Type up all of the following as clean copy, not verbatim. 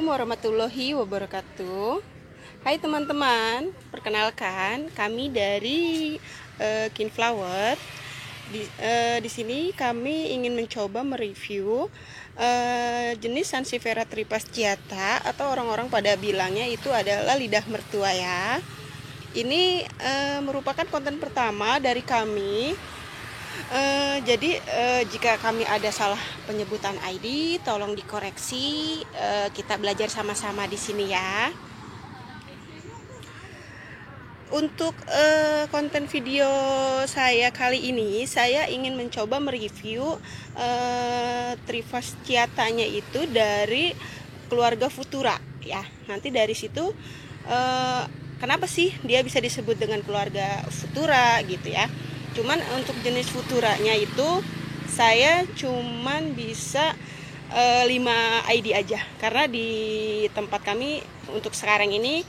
Assalamualaikum warahmatullahi wabarakatuh. Hai teman-teman, perkenalkan kami dari Kinflower. Di sini kami ingin mencoba mereview jenis Sansevieria tripasciata atau orang-orang pada bilangnya itu adalah lidah mertua ya. Ini merupakan konten pertama dari kami. Jadi jika kami ada salah penyebutan ID, tolong dikoreksi. Kita belajar sama-sama di sini ya. Untuk konten video saya kali ini, saya ingin mencoba mereview tripasciatanya itu dari keluarga Futura ya. Nanti dari situ kenapa sih dia bisa disebut dengan keluarga Futura gitu ya. Cuman untuk jenis Futuranya itu saya cuman bisa 5 ID aja, karena di tempat kami untuk sekarang ini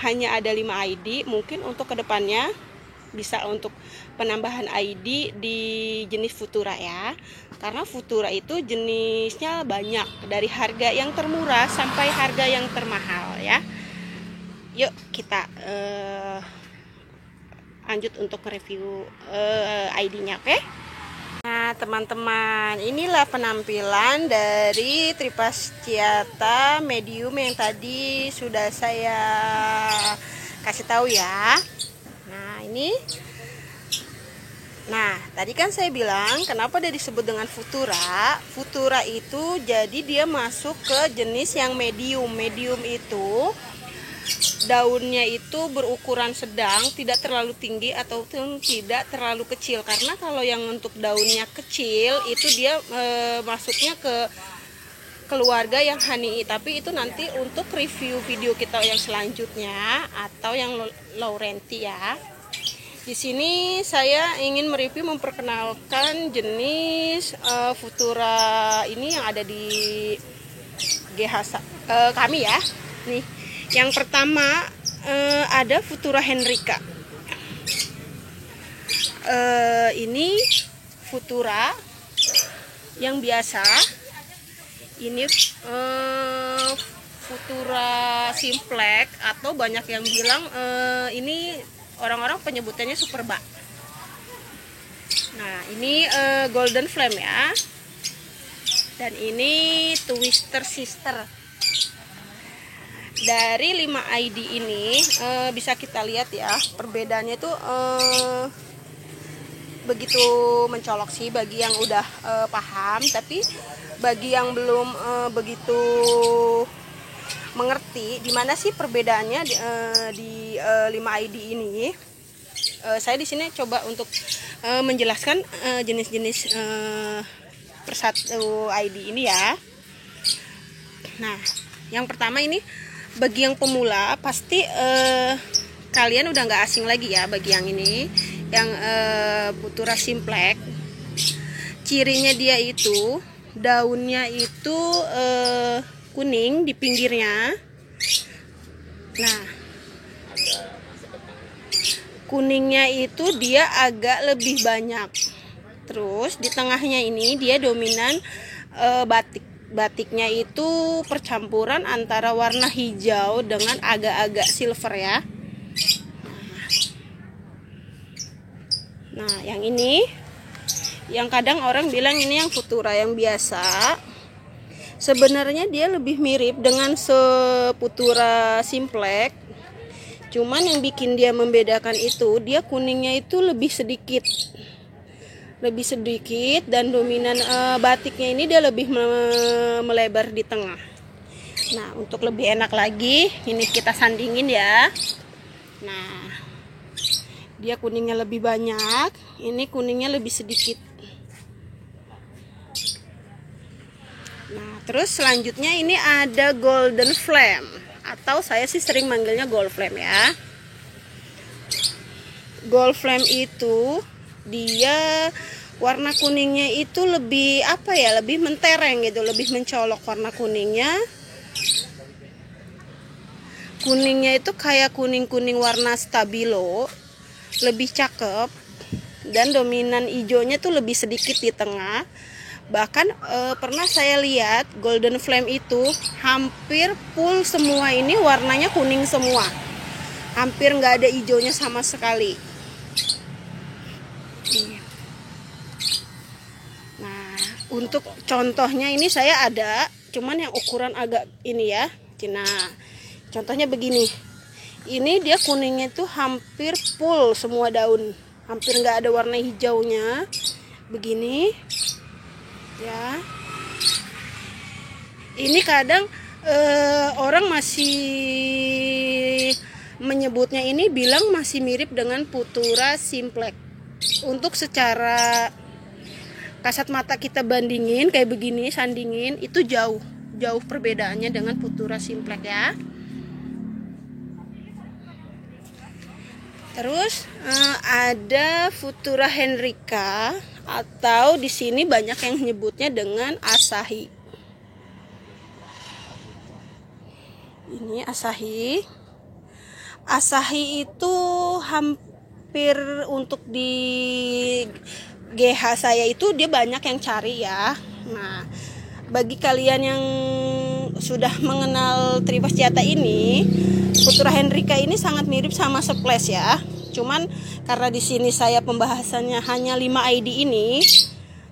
hanya ada 5 ID. Mungkin untuk kedepannya bisa untuk penambahan ID di jenis Futura ya, karena Futura itu jenisnya banyak, dari harga yang termurah sampai harga yang termahal ya. Yuk kita lanjut untuk review ID-nya, oke? Nah teman-teman, inilah penampilan dari tripasciata medium yang tadi sudah saya kasih tahu ya. Nah ini, tadi kan saya bilang kenapa dia disebut dengan Futura. Futura itu jadi dia masuk ke jenis yang medium. Medium itu daunnya itu berukuran sedang, tidak terlalu tinggi ataupun tidak terlalu kecil. Karena kalau yang untuk daunnya kecil itu dia masuknya ke keluarga yang honey, tapi itu nanti untuk review video kita yang selanjutnya atau yang Laurenti ya. Di sini saya ingin mereview, memperkenalkan jenis Futura ini yang ada di GH kami ya. Nih, yang pertama ada Futura Henrica. Ini Futura yang biasa. Ini Futura simplex atau banyak yang bilang ini orang-orang penyebutannya Superba. Nah ini Golden Flame ya. Dan ini Twister Sister. Dari 5 ID ini bisa kita lihat ya, perbedaannya itu begitu mencolok sih bagi yang udah paham, tapi bagi yang belum begitu mengerti di mana sih perbedaannya di 5 ID ini, saya di sini coba untuk menjelaskan jenis-jenis persatu ID ini ya. Nah, yang pertama ini bagi yang pemula pasti kalian udah nggak asing lagi ya bagi yang ini, yang Futura simplex. Cirinya dia itu daunnya itu kuning di pinggirnya. Nah, kuningnya itu dia agak lebih banyak. Terus di tengahnya ini dia dominan batik. Batiknya itu percampuran antara warna hijau dengan agak-agak silver ya. Nah yang ini, yang kadang orang bilang ini yang Futura yang biasa. Sebenarnya dia lebih mirip dengan Futura simplex. Cuman yang bikin dia membedakan itu, dia kuningnya itu lebih sedikit dan dominan batiknya ini dia lebih melebar di tengah. Nah untuk lebih enak lagi ini kita sandingin ya. Nah dia kuningnya lebih banyak, ini kuningnya lebih sedikit. Nah terus selanjutnya ini ada Golden Flame, atau saya sih sering manggilnya Gold Flame ya. Gold Flame itu dia warna kuningnya itu lebih apa ya, lebih mentereng gitu, lebih mencolok warna kuningnya. Kuningnya itu kayak kuning-kuning warna stabilo, lebih cakep, dan dominan hijaunya tuh lebih sedikit di tengah. Bahkan pernah saya lihat golden flame itu hampir full semua ini warnanya kuning semua, hampir nggak ada hijaunya sama sekali. Nah, untuk contohnya ini saya ada, cuman yang ukuran agak ini ya. Nah, contohnya begini. Ini dia kuningnya itu hampir full semua daun, hampir nggak ada warna hijaunya. Begini, ya. Ini kadang orang masih menyebutnya ini bilang masih mirip dengan Futura Simplex. Untuk secara kasat mata kita bandingin kayak begini, sandingin, itu jauh perbedaannya dengan Futura Simplex ya. Terus ada Futura Henrica, atau di sini banyak yang menyebutnya dengan Asahi. Ini Asahi. Asahi itu hampir untuk di GH saya itu dia banyak yang cari ya. Nah, bagi kalian yang sudah mengenal Trifasciata ini, Futura Henrica ini sangat mirip sama Splash ya. Cuman karena di sini saya pembahasannya hanya 5 ID ini,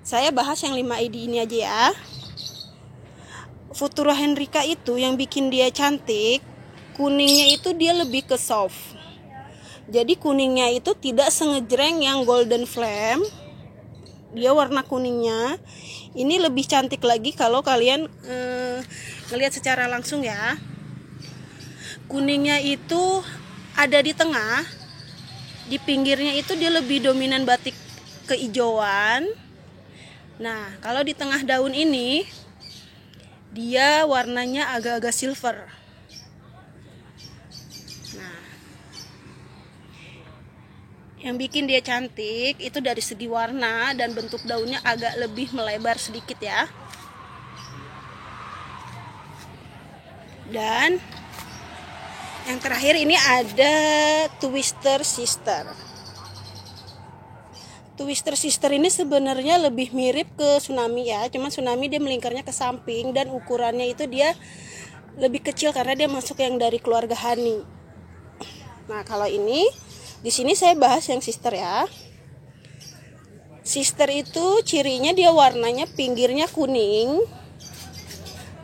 saya bahas yang 5 ID ini aja ya. Futura Henrica itu yang bikin dia cantik, kuningnya itu dia lebih ke soft. Jadi kuningnya itu tidak sengejreng yang golden flame. Dia warna kuningnya ini lebih cantik lagi kalau kalian ngelihat secara langsung ya. Kuningnya itu ada di tengah, di pinggirnya itu dia lebih dominan batik kehijauan. Nah, kalau di tengah daun ini dia warnanya agak-agak silver. Nah, yang bikin dia cantik itu dari segi warna dan bentuk daunnya agak lebih melebar sedikit ya. Dan yang terakhir ini ada Twister Sister. Twister Sister ini sebenarnya lebih mirip ke Tsunami ya, cuman Tsunami dia melingkarnya ke samping dan ukurannya itu dia lebih kecil karena dia masuk yang dari keluarga Honey. Nah, kalau ini di sini saya bahas yang Sister ya. Sister itu cirinya dia warnanya pinggirnya kuning,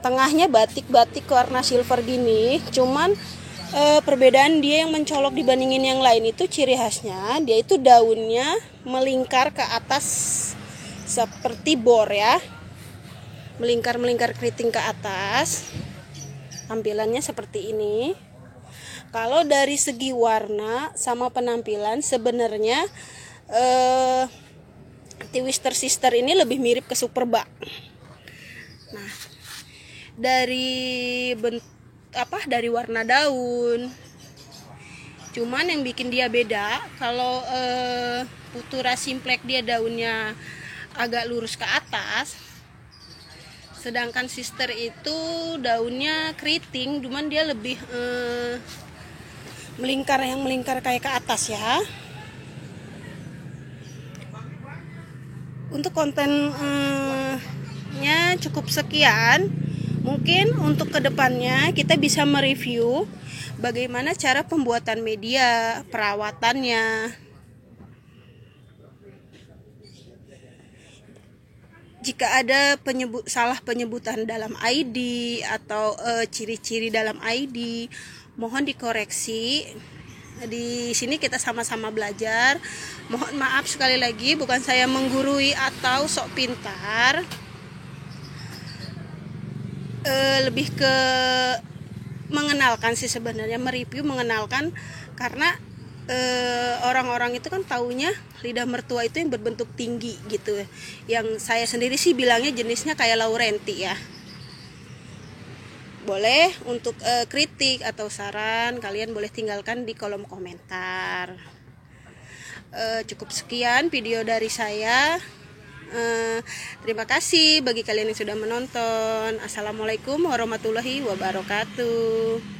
tengahnya batik-batik warna silver gini. Cuman perbedaan dia yang mencolok dibandingin yang lain itu ciri khasnya dia itu daunnya melingkar ke atas seperti bor ya, melingkar keriting ke atas. Tampilannya seperti ini. Kalau dari segi warna sama penampilan sebenarnya Twister Sister ini lebih mirip ke Superba. Nah, dari dari warna daun. Cuman yang bikin dia beda, kalau Futura Simplex dia daunnya agak lurus ke atas, sedangkan Sister itu daunnya keriting, cuman dia lebih melingkar kayak ke atas ya. Untuk kontennya cukup sekian. Mungkin untuk kedepannya kita bisa mereview bagaimana cara pembuatan media, perawatannya. Jika ada salah penyebutan dalam ID atau ciri-ciri dalam ID, mohon dikoreksi. Di sini kita sama-sama belajar. Mohon maaf sekali lagi, bukan saya menggurui atau sok pintar. Lebih ke mengenalkan sih sebenarnya, mereview, mengenalkan, karena orang-orang itu kan taunya lidah mertua itu yang berbentuk tinggi gitu. Yang saya sendiri sih bilangnya jenisnya kayak Laurenti ya. Boleh untuk kritik atau saran kalian boleh tinggalkan di kolom komentar. Cukup sekian video dari saya. Terima kasih bagi kalian yang sudah menonton. Assalamualaikum warahmatullahi wabarakatuh.